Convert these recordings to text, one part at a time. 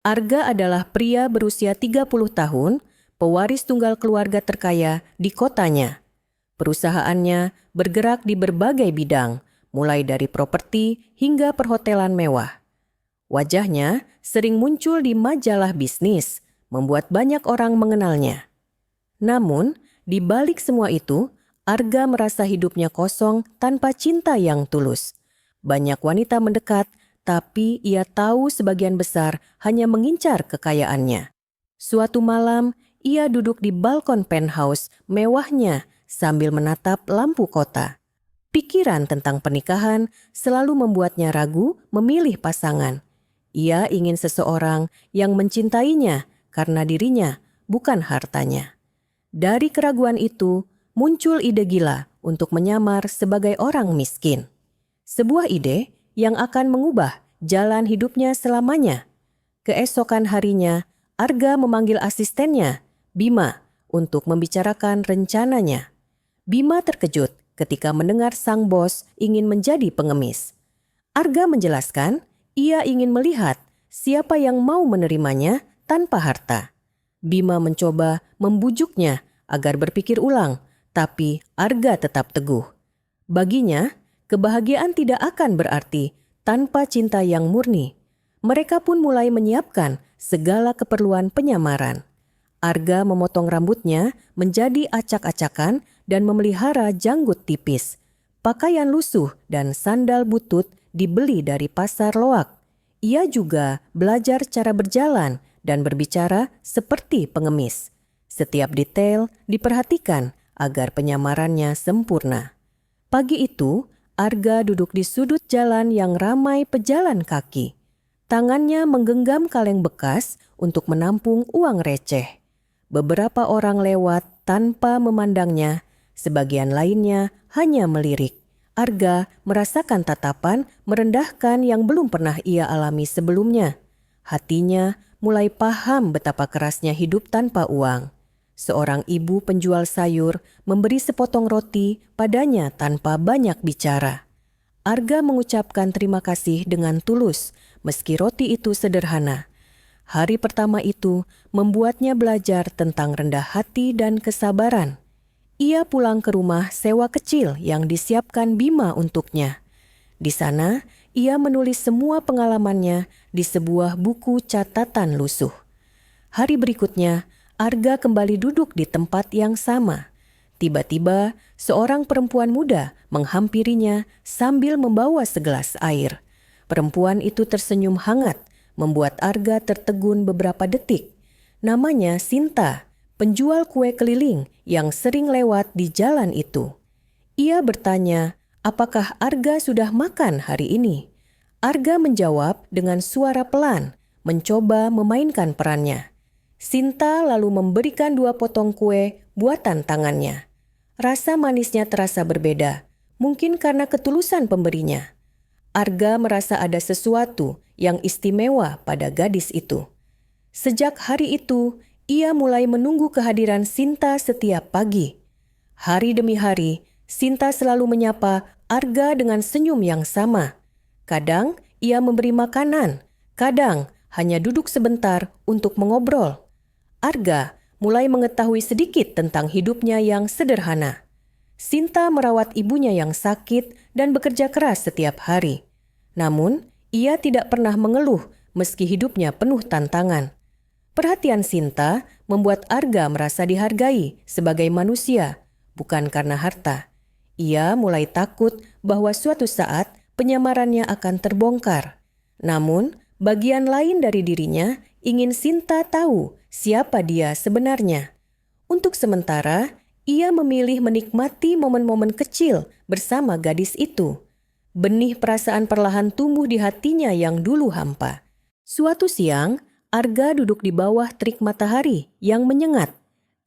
Arga adalah pria berusia 30 tahun, pewaris tunggal keluarga terkaya di kotanya. Perusahaannya bergerak di berbagai bidang, mulai dari properti hingga perhotelan mewah. Wajahnya sering muncul di majalah bisnis, membuat banyak orang mengenalnya. Namun, di balik semua itu, Arga merasa hidupnya kosong tanpa cinta yang tulus. Banyak wanita mendekat, tapi ia tahu sebagian besar hanya mengincar kekayaannya. Suatu malam, ia duduk di balkon penthouse mewahnya sambil menatap lampu kota. Pikiran tentang pernikahan selalu membuatnya ragu memilih pasangan. Ia ingin seseorang yang mencintainya karena dirinya, bukan hartanya. Dari keraguan itu, muncul ide gila untuk menyamar sebagai orang miskin. Sebuah ide yang akan mengubah jalan hidupnya selamanya. Keesokan harinya, Arga memanggil asistennya, Bima, untuk membicarakan rencananya. Bima terkejut ketika mendengar sang bos ingin menjadi pengemis. Arga menjelaskan, ia ingin melihat siapa yang mau menerimanya tanpa harta. Bima mencoba membujuknya agar berpikir ulang, tapi Arga tetap teguh. Baginya, kebahagiaan tidak akan berarti tanpa cinta yang murni. Mereka pun mulai menyiapkan segala keperluan penyamaran. Arga memotong rambutnya menjadi acak-acakan dan memelihara janggut tipis. Pakaian lusuh dan sandal butut dibeli dari pasar loak. Ia juga belajar cara berjalan dan berbicara seperti pengemis. Setiap detail diperhatikan agar penyamarannya sempurna. Pagi itu, Arga duduk di sudut jalan yang ramai pejalan kaki. Tangannya menggenggam kaleng bekas untuk menampung uang receh. Beberapa orang lewat tanpa memandangnya, sebagian lainnya hanya melirik. Arga merasakan tatapan merendahkan yang belum pernah ia alami sebelumnya. Hatinya mulai paham betapa kerasnya hidup tanpa uang. Seorang ibu penjual sayur memberi sepotong roti padanya tanpa banyak bicara. Arga mengucapkan terima kasih dengan tulus, meski roti itu sederhana. Hari pertama itu membuatnya belajar tentang rendah hati dan kesabaran. Ia pulang ke rumah sewa kecil yang disiapkan Bima untuknya. Di sana, ia menulis semua pengalamannya di sebuah buku catatan lusuh. Hari berikutnya, Arga kembali duduk di tempat yang sama. Tiba-tiba, seorang perempuan muda menghampirinya sambil membawa segelas air. Perempuan itu tersenyum hangat, membuat Arga tertegun beberapa detik. Namanya Sinta, penjual kue keliling yang sering lewat di jalan itu. Ia bertanya, apakah Arga sudah makan hari ini? Arga menjawab dengan suara pelan, mencoba memainkan perannya. Sinta lalu memberikan 2 potong kue buatan tangannya. Rasa manisnya terasa berbeda, mungkin karena ketulusan pemberinya. Arga merasa ada sesuatu yang istimewa pada gadis itu. Sejak hari itu, ia mulai menunggu kehadiran Sinta setiap pagi. Hari demi hari, Sinta selalu menyapa Arga dengan senyum yang sama. Kadang ia memberi makanan, kadang hanya duduk sebentar untuk mengobrol. Arga mulai mengetahui sedikit tentang hidupnya yang sederhana. Sinta merawat ibunya yang sakit dan bekerja keras setiap hari. Namun, ia tidak pernah mengeluh meski hidupnya penuh tantangan. Perhatian Sinta membuat Arga merasa dihargai sebagai manusia, bukan karena harta. Ia mulai takut bahwa suatu saat penyamarannya akan terbongkar. Namun, bagian lain dari dirinya ingin Sinta tahu siapa dia sebenarnya. Untuk sementara, ia memilih menikmati momen-momen kecil bersama gadis itu. Benih perasaan perlahan tumbuh di hatinya yang dulu hampa. Suatu siang, Arga duduk di bawah terik matahari yang menyengat.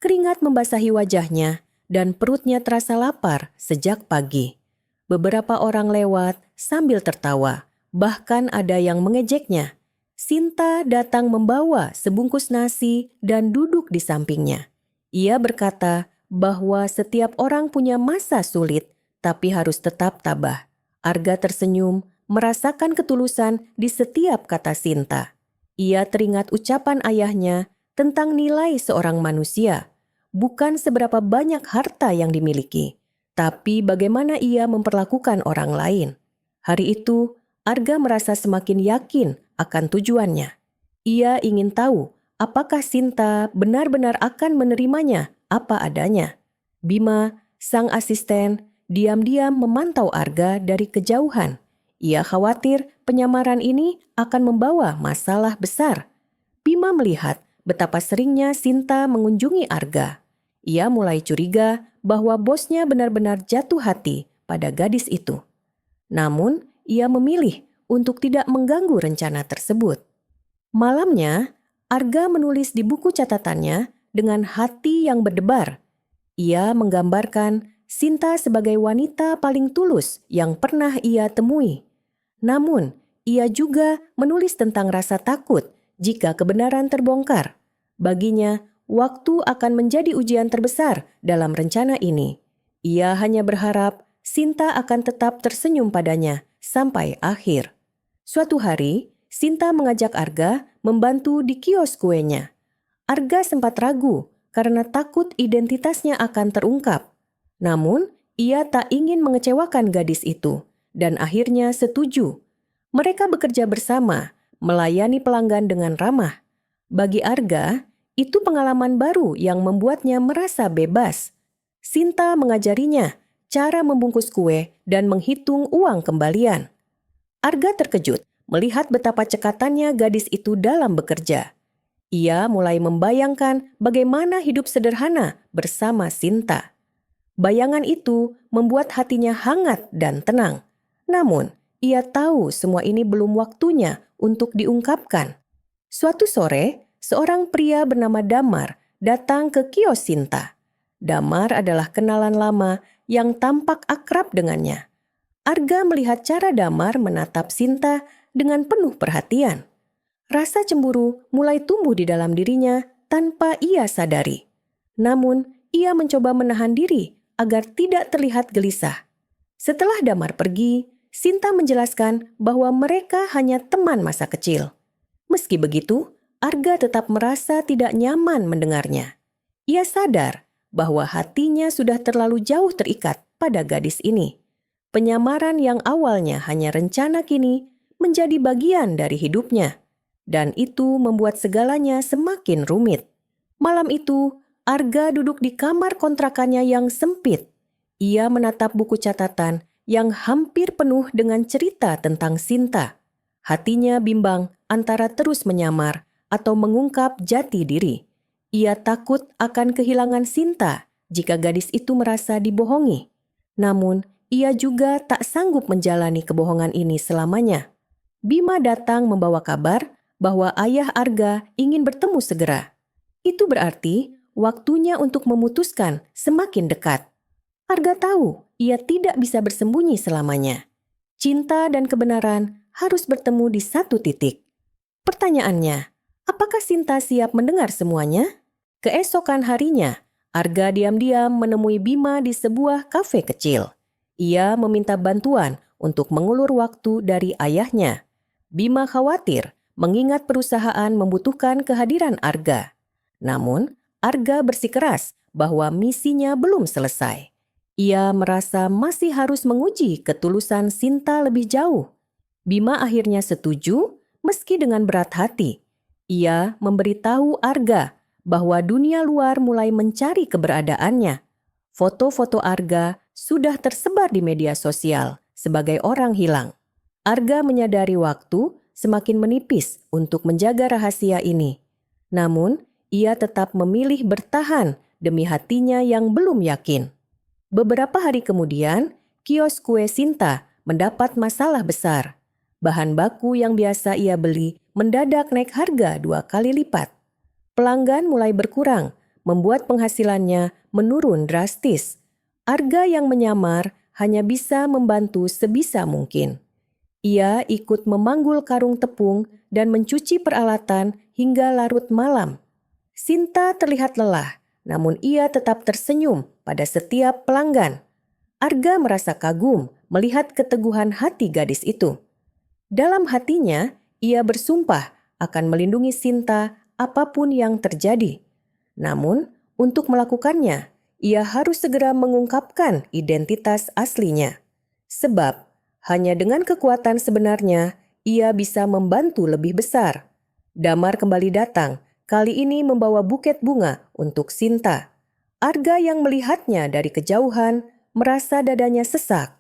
Keringat membasahi wajahnya dan perutnya terasa lapar sejak pagi. Beberapa orang lewat sambil tertawa, bahkan ada yang mengejeknya. Sinta datang membawa sebungkus nasi dan duduk di sampingnya. Ia berkata bahwa setiap orang punya masa sulit, tapi harus tetap tabah. Arga tersenyum, merasakan ketulusan di setiap kata Sinta. Ia teringat ucapan ayahnya tentang nilai seorang manusia, bukan seberapa banyak harta yang dimiliki, tapi bagaimana ia memperlakukan orang lain. Hari itu, Arga merasa semakin yakin akan tujuannya. Ia ingin tahu apakah Sinta benar-benar akan menerimanya apa adanya. Bima, sang asisten, diam-diam memantau Arga dari kejauhan. Ia khawatir penyamaran ini akan membawa masalah besar. Bima melihat betapa seringnya Sinta mengunjungi Arga. Ia mulai curiga bahwa bosnya benar-benar jatuh hati pada gadis itu. Namun, ia memilih untuk tidak mengganggu rencana tersebut. Malamnya, Arga menulis di buku catatannya dengan hati yang berdebar. Ia menggambarkan Sinta sebagai wanita paling tulus yang pernah ia temui. Namun, ia juga menulis tentang rasa takut jika kebenaran terbongkar. Baginya, waktu akan menjadi ujian terbesar dalam rencana ini. Ia hanya berharap Sinta akan tetap tersenyum padanya sampai akhir. Suatu hari, Sinta mengajak Arga membantu di kios kuenya. Arga sempat ragu karena takut identitasnya akan terungkap. Namun, ia tak ingin mengecewakan gadis itu dan akhirnya setuju. Mereka bekerja bersama, melayani pelanggan dengan ramah. Bagi Arga, itu pengalaman baru yang membuatnya merasa bebas. Sinta mengajarinya cara membungkus kue dan menghitung uang kembalian. Arga terkejut melihat betapa cekatannya gadis itu dalam bekerja. Ia mulai membayangkan bagaimana hidup sederhana bersama Sinta. Bayangan itu membuat hatinya hangat dan tenang. Namun, ia tahu semua ini belum waktunya untuk diungkapkan. Suatu sore, seorang pria bernama Damar datang ke kios Sinta. Damar adalah kenalan lama yang tampak akrab dengannya. Arga melihat cara Damar menatap Sinta dengan penuh perhatian. Rasa cemburu mulai tumbuh di dalam dirinya tanpa ia sadari. Namun, ia mencoba menahan diri agar tidak terlihat gelisah. Setelah Damar pergi, Sinta menjelaskan bahwa mereka hanya teman masa kecil. Meski begitu, Arga tetap merasa tidak nyaman mendengarnya. Ia sadar bahwa hatinya sudah terlalu jauh terikat pada gadis ini. Penyamaran yang awalnya hanya rencana kini menjadi bagian dari hidupnya. Dan itu membuat segalanya semakin rumit. Malam itu, Arga duduk di kamar kontrakannya yang sempit. Ia menatap buku catatan yang hampir penuh dengan cerita tentang Sinta. Hatinya bimbang antara terus menyamar atau mengungkap jati diri. Ia takut akan kehilangan Sinta jika gadis itu merasa dibohongi. Namun, ia juga tak sanggup menjalani kebohongan ini selamanya. Bima datang membawa kabar bahwa ayah Arga ingin bertemu segera. Itu berarti waktunya untuk memutuskan semakin dekat. Arga tahu ia tidak bisa bersembunyi selamanya. Cinta dan kebenaran harus bertemu di satu titik. Pertanyaannya, apakah Sinta siap mendengar semuanya? Keesokan harinya, Arga diam-diam menemui Bima di sebuah kafe kecil. Ia meminta bantuan untuk mengulur waktu dari ayahnya. Bima khawatir mengingat perusahaan membutuhkan kehadiran Arga. Namun, Arga bersikeras bahwa misinya belum selesai. Ia merasa masih harus menguji ketulusan Sinta lebih jauh. Bima akhirnya setuju meski dengan berat hati. Ia memberitahu Arga bahwa dunia luar mulai mencari keberadaannya. Foto-foto Arga sudah tersebar di media sosial sebagai orang hilang. Arga menyadari waktu semakin menipis untuk menjaga rahasia ini. Namun, ia tetap memilih bertahan demi hatinya yang belum yakin. Beberapa hari kemudian, kios kue Sinta mendapat masalah besar. Bahan baku yang biasa ia beli mendadak naik harga 2 kali lipat. Pelanggan mulai berkurang, membuat penghasilannya menurun drastis. Arga yang menyamar hanya bisa membantu sebisa mungkin. Ia ikut memanggul karung tepung dan mencuci peralatan hingga larut malam. Sinta terlihat lelah, namun ia tetap tersenyum pada setiap pelanggan. Arga merasa kagum melihat keteguhan hati gadis itu. Dalam hatinya, ia bersumpah akan melindungi Sinta apapun yang terjadi. Namun, untuk melakukannya, ia harus segera mengungkapkan identitas aslinya. Sebab, hanya dengan kekuatan sebenarnya, ia bisa membantu lebih besar. Damar kembali datang, kali ini membawa buket bunga untuk Sinta. Arga yang melihatnya dari kejauhan merasa dadanya sesak.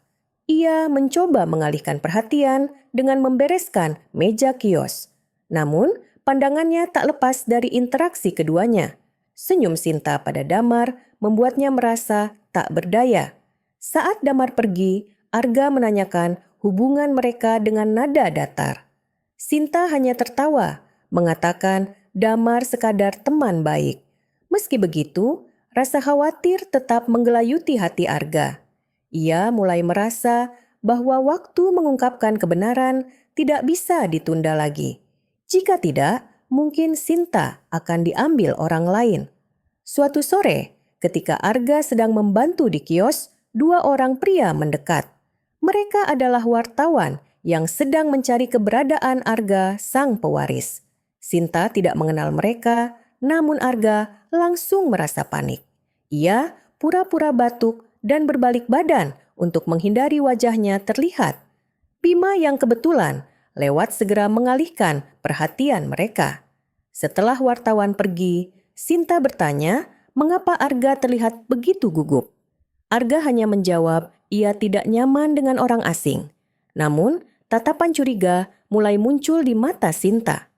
Ia mencoba mengalihkan perhatian dengan membereskan meja kios. Namun, pandangannya tak lepas dari interaksi keduanya. Senyum Sinta pada Damar membuatnya merasa tak berdaya. Saat Damar pergi, Arga menanyakan hubungan mereka dengan nada datar. Sinta hanya tertawa, mengatakan Damar sekadar teman baik. Meski begitu, rasa khawatir tetap menggelayuti hati Arga. Ia mulai merasa bahwa waktu mengungkapkan kebenaran tidak bisa ditunda lagi. Jika tidak, mungkin Sinta akan diambil orang lain. Suatu sore, ketika Arga sedang membantu di kios, dua orang pria mendekat. Mereka adalah wartawan yang sedang mencari keberadaan Arga sang pewaris. Sinta tidak mengenal mereka, namun Arga langsung merasa panik. Ia pura-pura batuk dan berbalik badan untuk menghindari wajahnya terlihat. Bima yang kebetulan lewat segera mengalihkan perhatian mereka. Setelah wartawan pergi, Sinta bertanya mengapa Arga terlihat begitu gugup. Arga hanya menjawab ia tidak nyaman dengan orang asing. Namun, tatapan curiga mulai muncul di mata Sinta.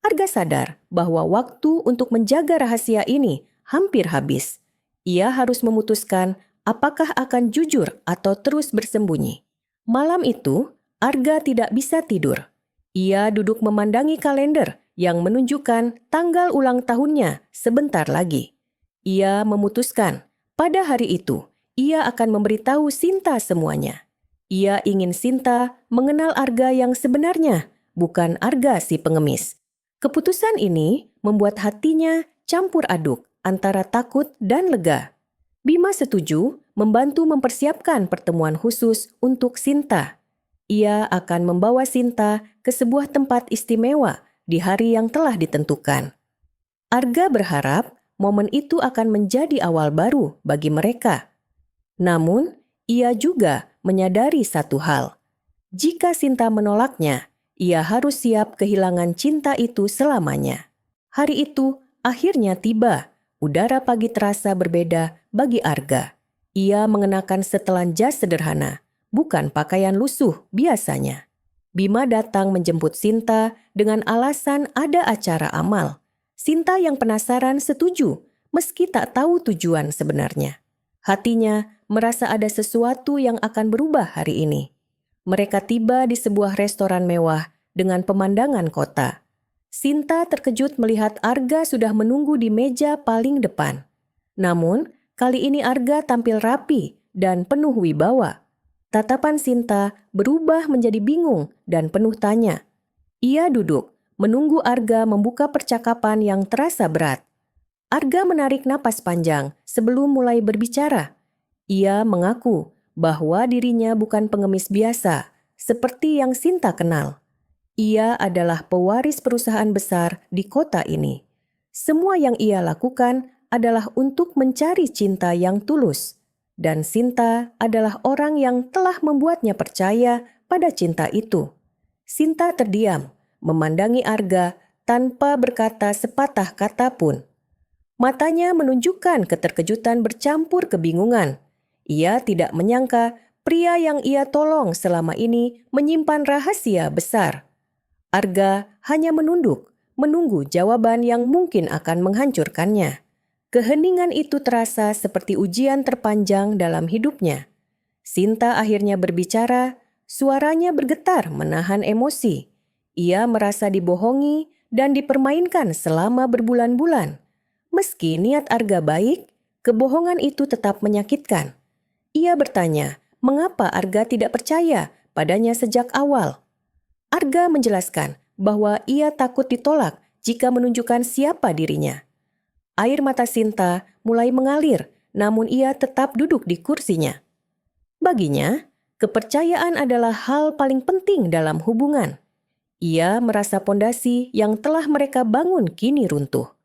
Arga sadar bahwa waktu untuk menjaga rahasia ini hampir habis. Ia harus memutuskan apakah akan jujur atau terus bersembunyi. Malam itu, Arga tidak bisa tidur. Ia duduk memandangi kalender yang menunjukkan tanggal ulang tahunnya sebentar lagi. Ia memutuskan pada hari itu, ia akan memberitahu Sinta semuanya. Ia ingin Sinta mengenal Arga yang sebenarnya, bukan Arga si pengemis. Keputusan ini membuat hatinya campur aduk antara takut dan lega. Bima setuju membantu mempersiapkan pertemuan khusus untuk Sinta. Ia akan membawa Sinta ke sebuah tempat istimewa di hari yang telah ditentukan. Arga berharap momen itu akan menjadi awal baru bagi mereka. Namun, ia juga menyadari satu hal. Jika Sinta menolaknya, ia harus siap kehilangan cinta itu selamanya. Hari itu akhirnya tiba. Udara pagi terasa berbeda bagi Arga. Ia mengenakan setelan jas sederhana, bukan pakaian lusuh biasanya. Bima datang menjemput Sinta dengan alasan ada acara amal. Sinta yang penasaran setuju, meski tak tahu tujuan sebenarnya. Hatinya merasa ada sesuatu yang akan berubah hari ini. Mereka tiba di sebuah restoran mewah dengan pemandangan kota. Sinta terkejut melihat Arga sudah menunggu di meja paling depan. Namun, kali ini Arga tampil rapi dan penuh wibawa. Tatapan Sinta berubah menjadi bingung dan penuh tanya. Ia duduk, menunggu Arga membuka percakapan yang terasa berat. Arga menarik napas panjang sebelum mulai berbicara. Ia mengaku bahwa dirinya bukan pengemis biasa, seperti yang Sinta kenal. Ia adalah pewaris perusahaan besar di kota ini. Semua yang ia lakukan adalah untuk mencari cinta yang tulus. Dan Sinta adalah orang yang telah membuatnya percaya pada cinta itu. Sinta terdiam, memandangi Arga tanpa berkata sepatah kata pun. Matanya menunjukkan keterkejutan bercampur kebingungan. Ia tidak menyangka pria yang ia tolong selama ini menyimpan rahasia besar. Arga hanya menunduk, menunggu jawaban yang mungkin akan menghancurkannya. Keheningan itu terasa seperti ujian terpanjang dalam hidupnya. Sinta akhirnya berbicara, suaranya bergetar menahan emosi. Ia merasa dibohongi dan dipermainkan selama berbulan-bulan. Meski niat Arga baik, kebohongan itu tetap menyakitkan. Ia bertanya, mengapa Arga tidak percaya padanya sejak awal? Arga menjelaskan bahwa ia takut ditolak jika menunjukkan siapa dirinya. Air mata Sinta mulai mengalir, namun ia tetap duduk di kursinya. Baginya, kepercayaan adalah hal paling penting dalam hubungan. Ia merasa pondasi yang telah mereka bangun kini runtuh.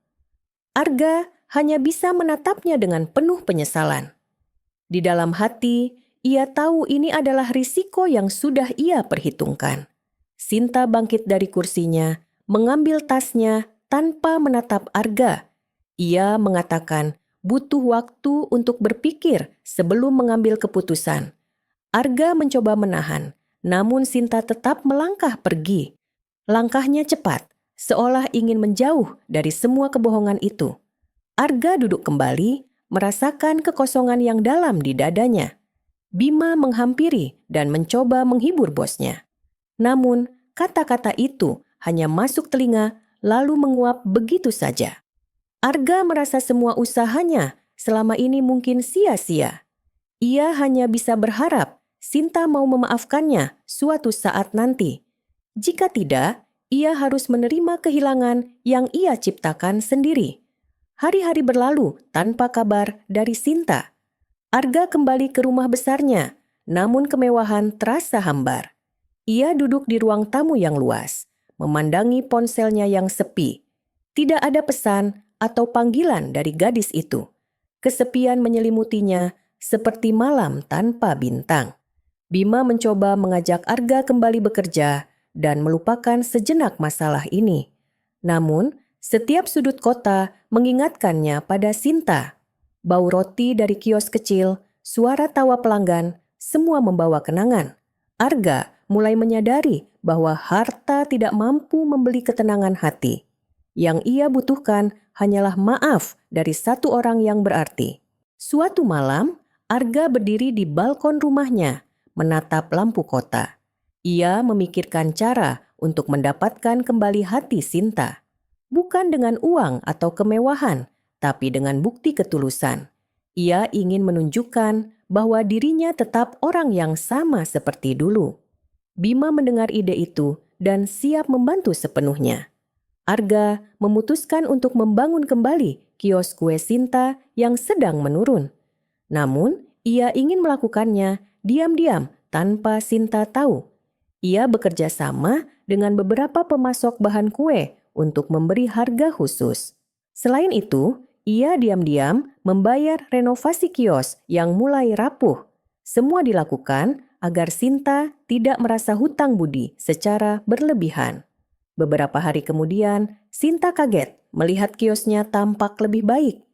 Arga hanya bisa menatapnya dengan penuh penyesalan. Di dalam hati, ia tahu ini adalah risiko yang sudah ia perhitungkan. Sinta bangkit dari kursinya, mengambil tasnya tanpa menatap Arga. Ia mengatakan butuh waktu untuk berpikir sebelum mengambil keputusan. Arga mencoba menahan, namun Sinta tetap melangkah pergi. Langkahnya cepat, seolah ingin menjauh dari semua kebohongan itu. Arga duduk kembali, merasakan kekosongan yang dalam di dadanya. Bima menghampiri dan mencoba menghibur bosnya. Namun, kata-kata itu hanya masuk telinga lalu menguap begitu saja. Arga merasa semua usahanya selama ini mungkin sia-sia. Ia hanya bisa berharap Sinta mau memaafkannya suatu saat nanti. Jika tidak, ia harus menerima kehilangan yang ia ciptakan sendiri. Hari-hari berlalu tanpa kabar dari Sinta. Arga kembali ke rumah besarnya, namun kemewahan terasa hambar. Ia duduk di ruang tamu yang luas, memandangi ponselnya yang sepi. Tidak ada pesan atau panggilan dari gadis itu. Kesepian menyelimutinya seperti malam tanpa bintang. Bima mencoba mengajak Arga kembali bekerja dan melupakan sejenak masalah ini. Namun, setiap sudut kota mengingatkannya pada Sinta. Bau roti dari kios kecil, suara tawa pelanggan, semua membawa kenangan. Arga mulai menyadari bahwa harta tidak mampu membeli ketenangan hati. Yang ia butuhkan hanyalah maaf dari satu orang yang berarti. Suatu malam, Arga berdiri di balkon rumahnya, menatap lampu kota. Ia memikirkan cara untuk mendapatkan kembali hati Sinta. Bukan dengan uang atau kemewahan, tapi dengan bukti ketulusan. Ia ingin menunjukkan bahwa dirinya tetap orang yang sama seperti dulu. Bima mendengar ide itu dan siap membantu sepenuhnya. Arga memutuskan untuk membangun kembali kios kue Sinta yang sedang menurun. Namun, ia ingin melakukannya diam-diam tanpa Sinta tahu. Ia bekerja sama dengan beberapa pemasok bahan kue untuk memberi harga khusus. Selain itu, ia diam-diam membayar renovasi kios yang mulai rapuh. Semua dilakukan agar Sinta tidak merasa hutang budi secara berlebihan. Beberapa hari kemudian, Sinta kaget melihat kiosnya tampak lebih baik.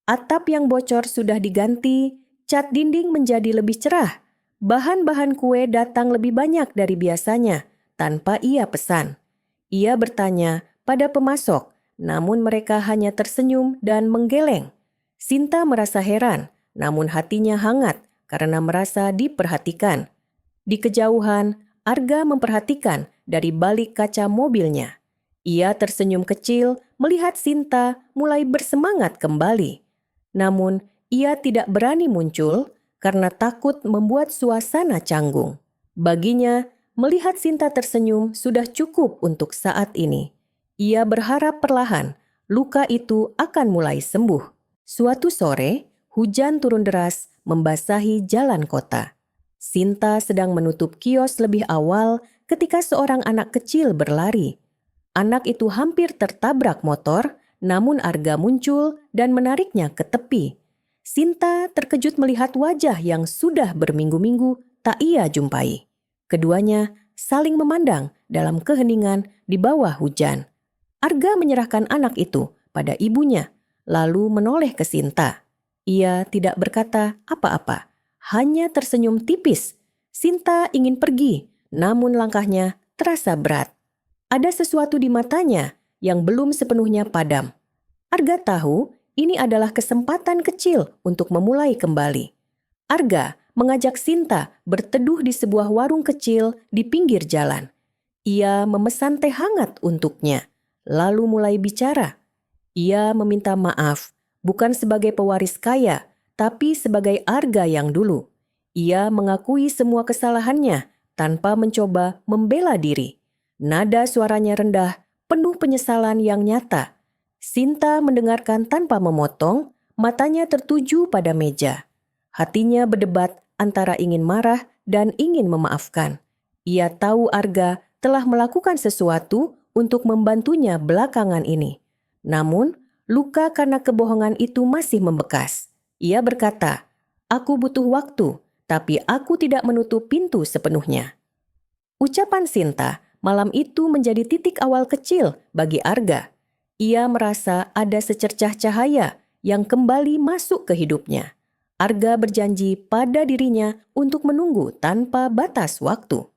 Atap yang bocor sudah diganti, cat dinding menjadi lebih cerah. Bahan-bahan kue datang lebih banyak dari biasanya, tanpa ia pesan. Ia bertanya pada pemasok, namun mereka hanya tersenyum dan menggeleng. Sinta merasa heran, namun hatinya hangat karena merasa diperhatikan. Di kejauhan, Arga memperhatikan dari balik kaca mobilnya. Ia tersenyum kecil melihat Sinta mulai bersemangat kembali. Namun, ia tidak berani muncul karena takut membuat suasana canggung. Baginya, melihat Sinta tersenyum sudah cukup untuk saat ini. Ia berharap perlahan luka itu akan mulai sembuh. Suatu sore, hujan turun deras membasahi jalan kota. Sinta sedang menutup kios lebih awal ketika seorang anak kecil berlari. Anak itu hampir tertabrak motor, namun Arga muncul dan menariknya ke tepi. Sinta terkejut melihat wajah yang sudah berminggu-minggu tak ia jumpai. Keduanya saling memandang dalam keheningan di bawah hujan. Arga menyerahkan anak itu pada ibunya, lalu menoleh ke Sinta. Ia tidak berkata apa-apa, hanya tersenyum tipis. Sinta ingin pergi, namun langkahnya terasa berat. Ada sesuatu di matanya yang belum sepenuhnya padam. Arga tahu ini adalah kesempatan kecil untuk memulai kembali. Arga mengajak Sinta berteduh di sebuah warung kecil di pinggir jalan. Ia memesan teh hangat untuknya, lalu mulai bicara. Ia meminta maaf, bukan sebagai pewaris kaya, tapi sebagai Arga yang dulu. Ia mengakui semua kesalahannya tanpa mencoba membela diri. Nada suaranya rendah, penuh penyesalan yang nyata. Sinta mendengarkan tanpa memotong, matanya tertuju pada meja. Hatinya berdebat antara ingin marah dan ingin memaafkan. Ia tahu Arga telah melakukan sesuatu untuk membantunya belakangan ini. Namun, luka karena kebohongan itu masih membekas. Ia berkata, "Aku butuh waktu, tapi aku tidak menutup pintu sepenuhnya." Ucapan Sinta malam itu menjadi titik awal kecil bagi Arga. Ia merasa ada secercah cahaya yang kembali masuk ke hidupnya. Arga berjanji pada dirinya untuk menunggu tanpa batas waktu.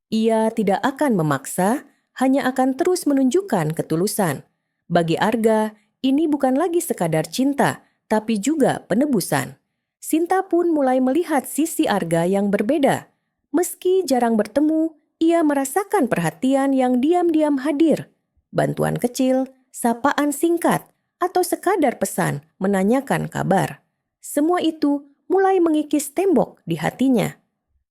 Ia tidak akan memaksa, hanya akan terus menunjukkan ketulusan. Bagi Arga, ini bukan lagi sekadar cinta, tapi juga penebusan. Sinta pun mulai melihat sisi Arga yang berbeda. Meski jarang bertemu, ia merasakan perhatian yang diam-diam hadir. Bantuan kecil, sapaan singkat, atau sekadar pesan menanyakan kabar. Semua itu mulai mengikis tembok di hatinya.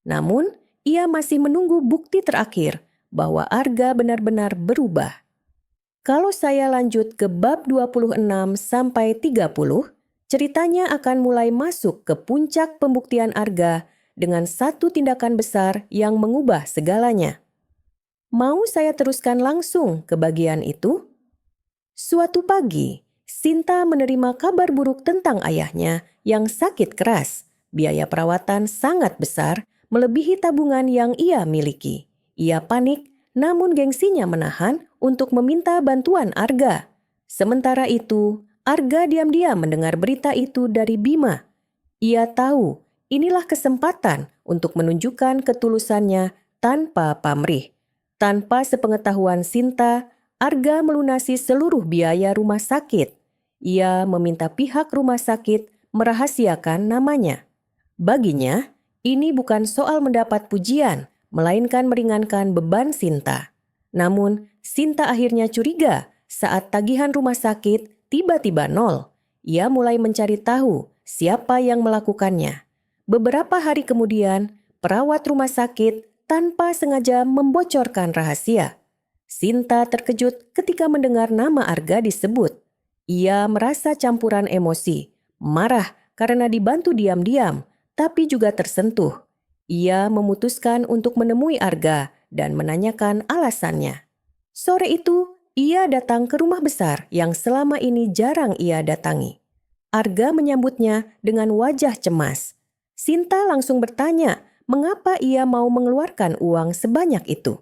Namun, ia masih menunggu bukti terakhir bahwa Arga benar-benar berubah. Kalau saya lanjut ke bab 26 sampai 30, ceritanya akan mulai masuk ke puncak pembuktian Arga dengan satu tindakan besar yang mengubah segalanya. Mau saya teruskan langsung ke bagian itu? Suatu pagi, Sinta menerima kabar buruk tentang ayahnya yang sakit keras. Biaya perawatan sangat besar, melebihi tabungan yang ia miliki. Ia panik, namun gengsinya menahan untuk meminta bantuan Arga. Sementara itu, Arga diam-diam mendengar berita itu dari Bima. Ia tahu inilah kesempatan untuk menunjukkan ketulusannya tanpa pamrih. Tanpa sepengetahuan Sinta, Arga melunasi seluruh biaya rumah sakit. Ia meminta pihak rumah sakit merahasiakan namanya. Baginya, ini bukan soal mendapat pujian, melainkan meringankan beban Sinta. Namun, Sinta akhirnya curiga saat tagihan rumah sakit tiba-tiba nol. Ia mulai mencari tahu siapa yang melakukannya. Beberapa hari kemudian, perawat rumah sakit tanpa sengaja membocorkan rahasia. Sinta terkejut ketika mendengar nama Arga disebut. Ia merasa campuran emosi, marah karena dibantu diam-diam, tapi juga tersentuh. Ia memutuskan untuk menemui Arga dan menanyakan alasannya. Sore itu, ia datang ke rumah besar yang selama ini jarang ia datangi. Arga menyambutnya dengan wajah cemas. Sinta langsung bertanya mengapa ia mau mengeluarkan uang sebanyak itu.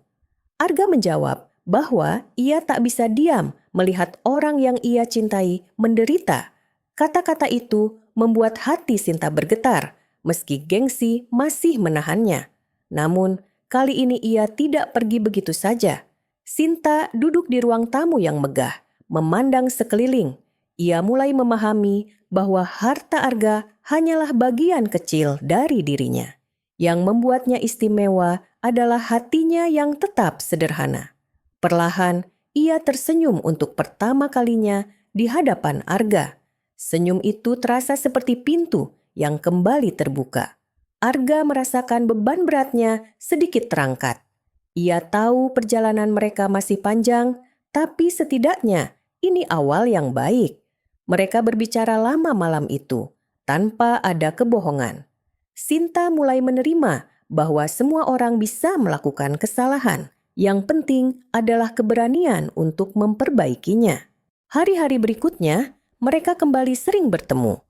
Arga menjawab bahwa ia tak bisa diam melihat orang yang ia cintai menderita. Kata-kata itu membuat hati Sinta bergetar, meski gengsi masih menahannya. Namun, kali ini ia tidak pergi begitu saja. Sinta duduk di ruang tamu yang megah, memandang sekeliling. Ia mulai memahami bahwa harta Arga hanyalah bagian kecil dari dirinya. Yang membuatnya istimewa adalah hatinya yang tetap sederhana. Perlahan, ia tersenyum untuk pertama kalinya di hadapan Arga. Senyum itu terasa seperti pintu yang kembali terbuka. Arga merasakan beban beratnya sedikit terangkat. Ia tahu perjalanan mereka masih panjang, tapi setidaknya ini awal yang baik. Mereka berbicara lama malam itu, tanpa ada kebohongan. Sinta mulai menerima bahwa semua orang bisa melakukan kesalahan. Yang penting adalah keberanian untuk memperbaikinya. Hari-hari berikutnya, mereka kembali sering bertemu.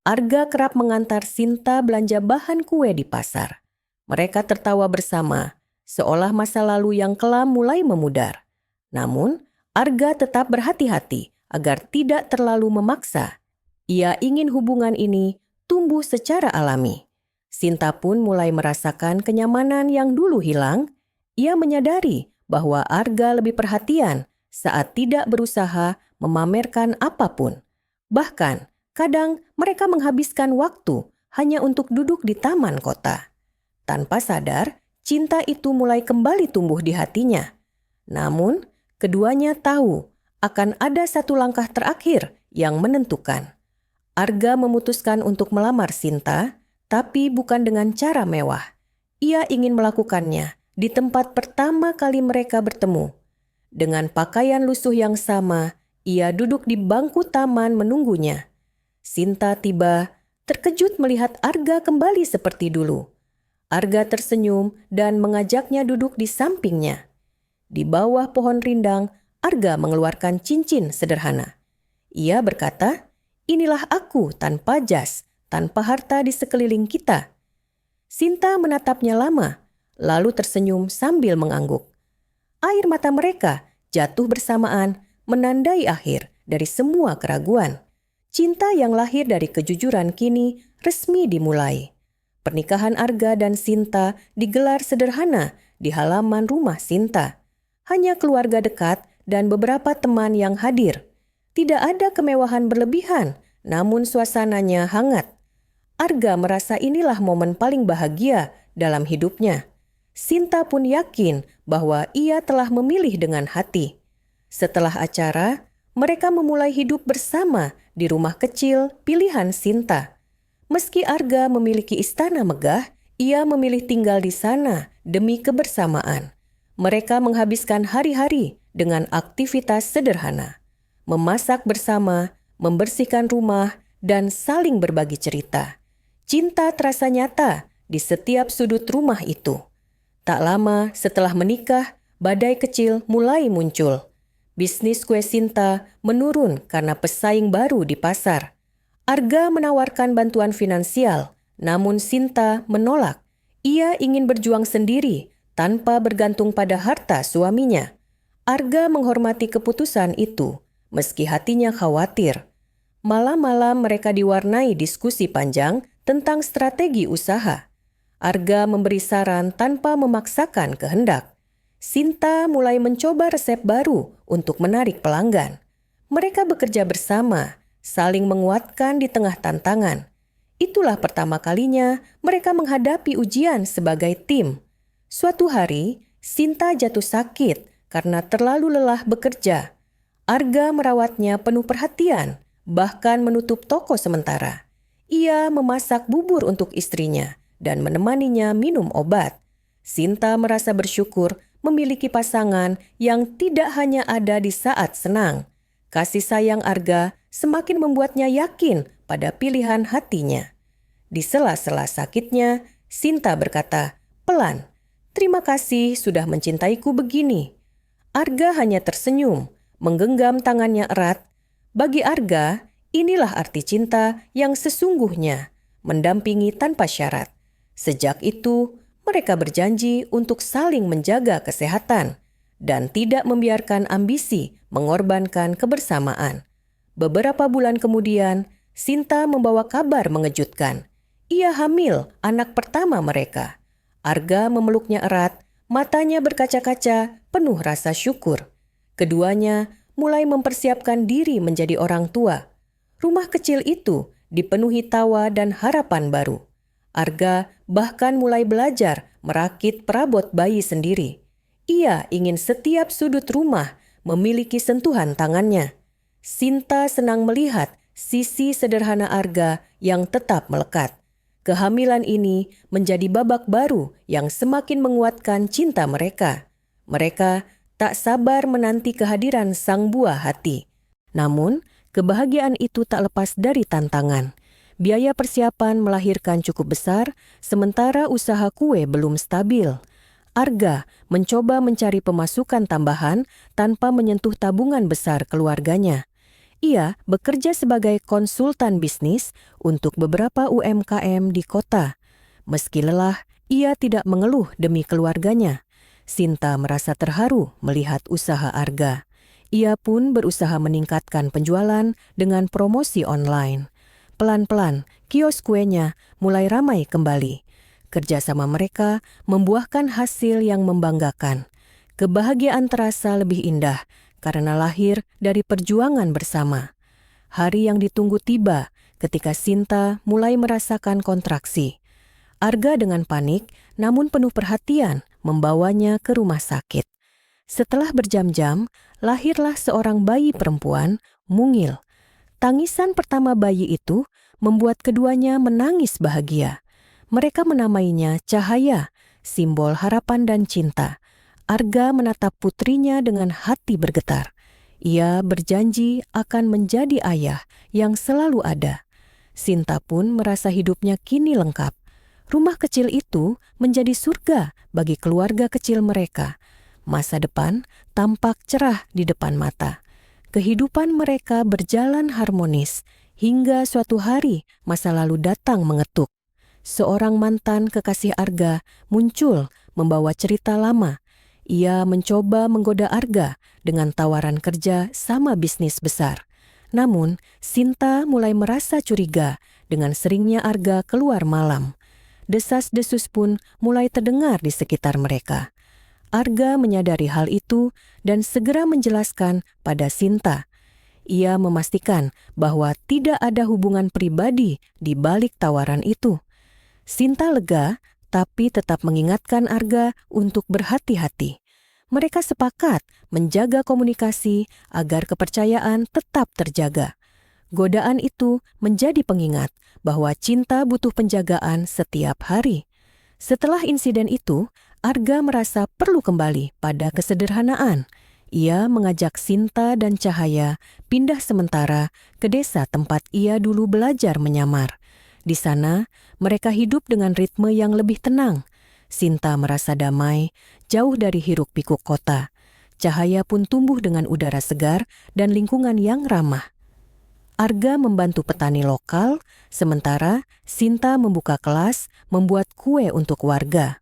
Arga kerap mengantar Sinta belanja bahan kue di pasar. Mereka tertawa bersama, seolah masa lalu yang kelam mulai memudar. Namun, Arga tetap berhati-hati agar tidak terlalu memaksa. Ia ingin hubungan ini tumbuh secara alami. Sinta pun mulai merasakan kenyamanan yang dulu hilang. Ia menyadari bahwa Arga lebih perhatian saat tidak berusaha memamerkan apapun. Bahkan, kadang mereka menghabiskan waktu hanya untuk duduk di taman kota. Tanpa sadar, cinta itu mulai kembali tumbuh di hatinya. Namun, keduanya tahu akan ada satu langkah terakhir yang menentukan. Arga memutuskan untuk melamar Sinta, tapi bukan dengan cara mewah. Ia ingin melakukannya di tempat pertama kali mereka bertemu. Dengan pakaian lusuh yang sama, ia duduk di bangku taman menunggunya. Sinta tiba, terkejut melihat Arga kembali seperti dulu. Arga tersenyum dan mengajaknya duduk di sampingnya. Di bawah pohon rindang, Arga mengeluarkan cincin sederhana. Ia berkata, "Inilah aku tanpa jas, tanpa harta di sekeliling kita." Sinta menatapnya lama, lalu tersenyum sambil mengangguk. Air mata mereka jatuh bersamaan, menandai akhir dari semua keraguan. Cinta yang lahir dari kejujuran kini resmi dimulai. Pernikahan Arga dan Sinta digelar sederhana di halaman rumah Sinta. Hanya keluarga dekat dan beberapa teman yang hadir. Tidak ada kemewahan berlebihan, namun suasananya hangat. Arga merasa inilah momen paling bahagia dalam hidupnya. Sinta pun yakin bahwa ia telah memilih dengan hati. Setelah acara, mereka memulai hidup bersama di rumah kecil pilihan Sinta. Meski Arga memiliki istana megah, ia memilih tinggal di sana demi kebersamaan. Mereka menghabiskan hari-hari dengan aktivitas sederhana, memasak bersama, membersihkan rumah, dan saling berbagi cerita. Cinta terasa nyata di setiap sudut rumah itu. Tak lama setelah menikah, badai kecil mulai muncul. Bisnis kue Sinta menurun karena pesaing baru di pasar. Arga menawarkan bantuan finansial, namun Sinta menolak. Ia ingin berjuang sendiri tanpa bergantung pada harta suaminya. Arga menghormati keputusan itu, meski hatinya khawatir. Malam-malam mereka diwarnai diskusi panjang tentang strategi usaha. Arga memberi saran tanpa memaksakan kehendak. Sinta mulai mencoba resep baru untuk menarik pelanggan. Mereka bekerja bersama, saling menguatkan di tengah tantangan. Itulah pertama kalinya mereka menghadapi ujian sebagai tim. Suatu hari, Sinta jatuh sakit karena terlalu lelah bekerja. Arga merawatnya penuh perhatian, bahkan menutup toko sementara. Ia memasak bubur untuk istrinya dan menemaninya minum obat. Sinta merasa bersyukur memiliki pasangan yang tidak hanya ada di saat senang. Kasih sayang Arga semakin membuatnya yakin pada pilihan hatinya. Di sela-sela sakitnya, Sinta berkata, pelan, "Terima kasih sudah mencintaiku begini." Arga hanya tersenyum, menggenggam tangannya erat. Bagi Arga, inilah arti cinta yang sesungguhnya, mendampingi tanpa syarat. Sejak itu, mereka berjanji untuk saling menjaga kesehatan dan tidak membiarkan ambisi mengorbankan kebersamaan. Beberapa bulan kemudian, Sinta membawa kabar mengejutkan. Ia hamil anak pertama mereka. Arga memeluknya erat, matanya berkaca-kaca, penuh rasa syukur. Keduanya mulai mempersiapkan diri menjadi orang tua. Rumah kecil itu dipenuhi tawa dan harapan baru. Arga bahkan mulai belajar merakit perabot bayi sendiri. Ia ingin setiap sudut rumah memiliki sentuhan tangannya. Sinta senang melihat sisi sederhana Arga yang tetap melekat. Kehamilan ini menjadi babak baru yang semakin menguatkan cinta mereka. Mereka tak sabar menanti kehadiran sang buah hati. Namun, kebahagiaan itu tak lepas dari tantangan. Biaya persiapan melahirkan cukup besar, sementara usaha kue belum stabil. Arga mencoba mencari pemasukan tambahan tanpa menyentuh tabungan besar keluarganya. Ia bekerja sebagai konsultan bisnis untuk beberapa UMKM di kota. Meski lelah, ia tidak mengeluh demi keluarganya. Sinta merasa terharu melihat usaha Arga. Ia pun berusaha meningkatkan penjualan dengan promosi online. Pelan-pelan, kios kuenya mulai ramai kembali. Kerjasama mereka membuahkan hasil yang membanggakan. Kebahagiaan terasa lebih indah karena lahir dari perjuangan bersama. Hari yang ditunggu tiba ketika Sinta mulai merasakan kontraksi. Arga dengan panik namun penuh perhatian membawanya ke rumah sakit. Setelah berjam-jam, lahirlah seorang bayi perempuan, mungil. Tangisan pertama bayi itu membuat keduanya menangis bahagia. Mereka menamainya Cahaya, simbol harapan dan cinta. Arga menatap putrinya dengan hati bergetar. Ia berjanji akan menjadi ayah yang selalu ada. Sinta pun merasa hidupnya kini lengkap. Rumah kecil itu menjadi surga bagi keluarga kecil mereka. Masa depan tampak cerah di depan mata. Kehidupan mereka berjalan harmonis hingga suatu hari masa lalu datang mengetuk. Seorang mantan kekasih Arga muncul membawa cerita lama. Ia mencoba menggoda Arga dengan tawaran kerja sama bisnis besar. Namun, Sinta mulai merasa curiga dengan seringnya Arga keluar malam. Desas-desus pun mulai terdengar di sekitar mereka. Arga menyadari hal itu dan segera menjelaskan pada Sinta. Ia memastikan bahwa tidak ada hubungan pribadi di balik tawaran itu. Sinta lega, tapi tetap mengingatkan Arga untuk berhati-hati. Mereka sepakat menjaga komunikasi agar kepercayaan tetap terjaga. Godaan itu menjadi pengingat bahwa cinta butuh penjagaan setiap hari. Setelah insiden itu, Arga merasa perlu kembali pada kesederhanaan. Ia mengajak Sinta dan Cahaya pindah sementara ke desa tempat ia dulu belajar menyamar. Di sana, mereka hidup dengan ritme yang lebih tenang. Sinta merasa damai, jauh dari hiruk-pikuk kota. Cahaya pun tumbuh dengan udara segar dan lingkungan yang ramah. Arga membantu petani lokal, sementara Sinta membuka kelas, membuat kue untuk warga.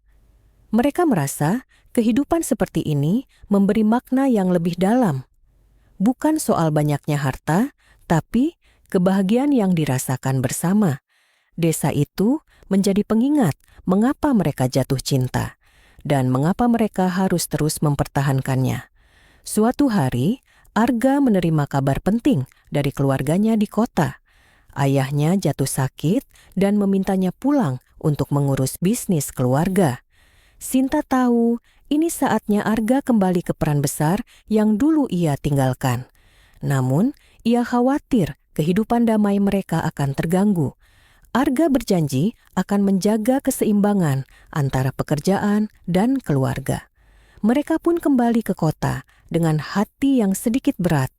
Mereka merasa kehidupan seperti ini memberi makna yang lebih dalam. Bukan soal banyaknya harta, tapi kebahagiaan yang dirasakan bersama. Desa itu menjadi pengingat mengapa mereka jatuh cinta dan mengapa mereka harus terus mempertahankannya. Suatu hari, Arga menerima kabar penting dari keluarganya di kota. Ayahnya jatuh sakit dan memintanya pulang untuk mengurus bisnis keluarga. Sinta tahu ini saatnya Arga kembali ke peran besar yang dulu ia tinggalkan. Namun, ia khawatir kehidupan damai mereka akan terganggu. Arga berjanji akan menjaga keseimbangan antara pekerjaan dan keluarga. Mereka pun kembali ke kota dengan hati yang sedikit berat.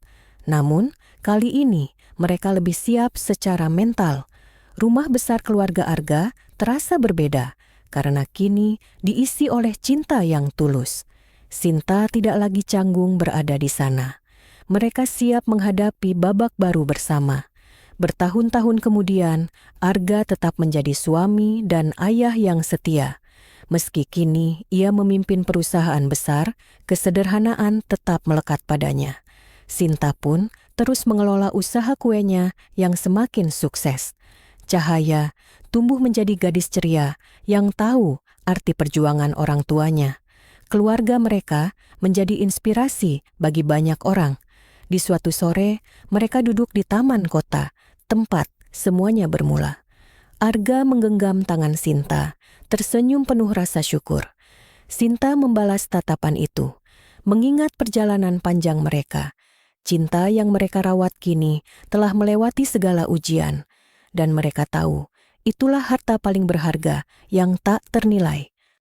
Namun, kali ini mereka lebih siap secara mental. Rumah besar keluarga Arga terasa berbeda karena kini diisi oleh cinta yang tulus. Sinta tidak lagi canggung berada di sana. Mereka siap menghadapi babak baru bersama. Bertahun-tahun kemudian, Arga tetap menjadi suami dan ayah yang setia. Meski kini ia memimpin perusahaan besar, kesederhanaan tetap melekat padanya. Sinta pun terus mengelola usaha kuenya yang semakin sukses. Cahaya tumbuh menjadi gadis ceria yang tahu arti perjuangan orang tuanya. Keluarga mereka menjadi inspirasi bagi banyak orang. Di suatu sore, mereka duduk di taman kota, tempat semuanya bermula. Arga menggenggam tangan Sinta, tersenyum penuh rasa syukur. Sinta membalas tatapan itu, mengingat perjalanan panjang mereka. Cinta yang mereka rawat kini telah melewati segala ujian, dan mereka tahu itulah harta paling berharga yang tak ternilai.